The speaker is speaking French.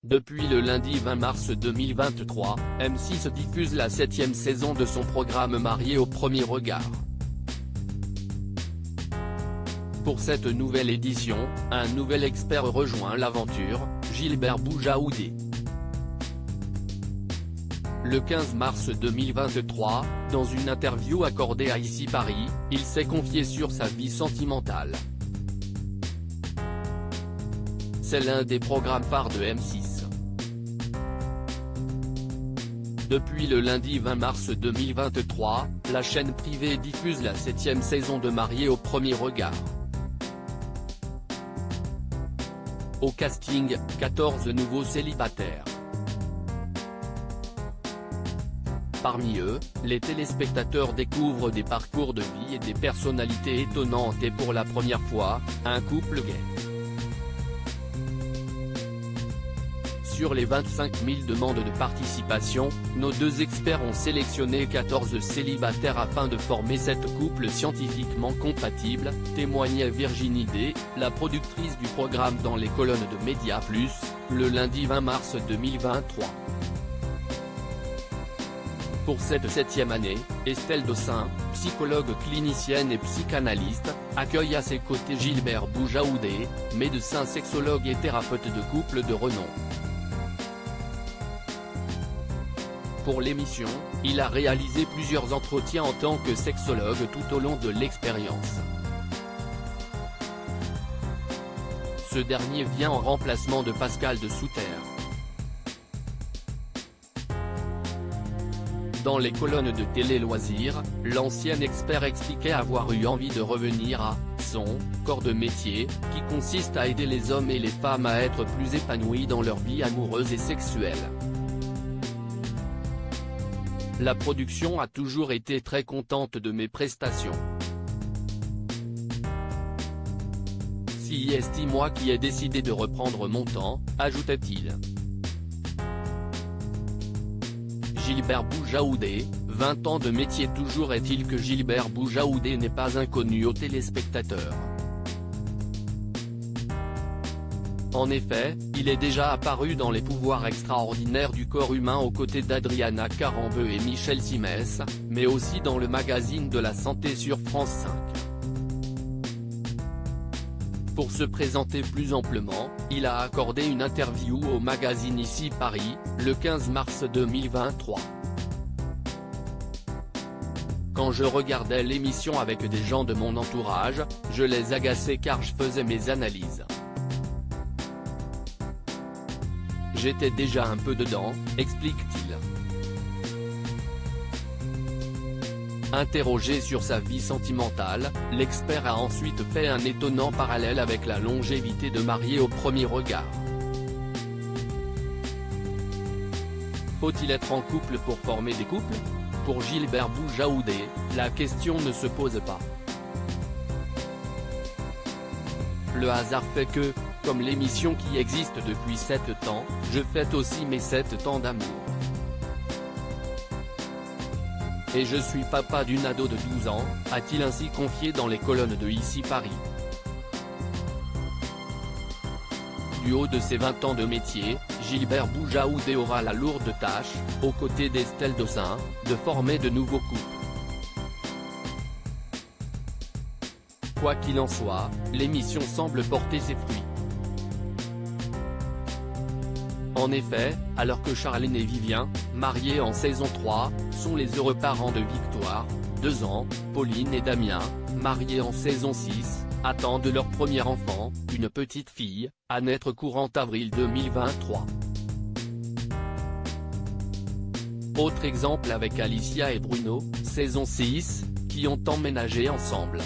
Depuis le lundi 20 mars 2023, M6 diffuse la 7e saison de son programme Mariés au premier regard. Pour cette nouvelle édition, un nouvel expert rejoint l'aventure, Gilbert Boujaoudé. Le 15 mars 2023, dans une interview accordée à Ici Paris, il s'est confié sur sa vie sentimentale. C'est l'un des programmes phares de M6. Depuis le lundi 20 mars 2023, la chaîne privée diffuse la 7e saison de Mariés au premier regard. Au casting, 14 nouveaux célibataires. Parmi eux, les téléspectateurs découvrent des parcours de vie et des personnalités étonnantes et pour la première fois, un couple gay. Sur les 25 000 demandes de participation, nos deux experts ont sélectionné 14 célibataires afin de former 7 couples scientifiquement compatibles, témoignait Virginie D, la productrice du programme dans les colonnes de Média Plus, le lundi 20 mars 2023. Pour cette 7e année, Estelle Dossin, psychologue clinicienne et psychanalyste, accueille à ses côtés Gilbert Boujaoudé, médecin sexologue et thérapeute de couple de renom. Pour l'émission, il a réalisé plusieurs entretiens en tant que sexologue tout au long de l'expérience. Ce dernier vient en remplacement de Pascal de Souter. Dans les colonnes de Télé Loisirs, l'ancien expert expliquait avoir eu envie de revenir à son corps de métier, qui consiste à aider les hommes et les femmes à être plus épanouis dans leur vie amoureuse et sexuelle. La production a toujours été très contente de mes prestations. C'est moi qui ai décidé de reprendre mon temps, ajoutait-il. Gilbert Boujaoudé, 20 ans de métier. Toujours est-il que Gilbert Boujaoudé n'est pas inconnu aux téléspectateurs. En effet, il est déjà apparu dans Les pouvoirs extraordinaires du corps humain aux côtés d'Adriana Carambeu et Michel Simès, mais aussi dans le magazine de la santé sur France 5. Pour se présenter plus amplement, il a accordé une interview au magazine Ici Paris, le 15 mars 2023. Quand je regardais l'émission avec des gens de mon entourage, je les agaçais car je faisais mes analyses. J'étais déjà un peu dedans, explique-t-il. Interrogé sur sa vie sentimentale, l'expert a ensuite fait un étonnant parallèle avec la longévité de Mariés au premier regard. Faut-il être en couple pour former des couples? Pour Gilbert Boujaoudé, la question ne se pose pas. Le hasard fait que, comme l'émission qui existe depuis 7 ans, je fête aussi mes 7 ans d'amour. Et je suis papa d'une ado de 12 ans, a-t-il ainsi confié dans les colonnes de Ici Paris. Du haut de ses 20 ans de métier, Gilbert Boujaoudé aura la lourde tâche, aux côtés d'Estelle Dossin, de former de nouveaux couples. Quoi qu'il en soit, l'émission semble porter ses fruits. En effet, alors que Charlène et Vivien, mariés en saison 3, sont les heureux parents de Victoire, 2 ans, Pauline et Damien, mariés en saison 6, attendent leur premier enfant, une petite fille, à naître courant avril 2023. Autre exemple avec Alicia et Bruno, saison 6, qui ont emménagé ensemble.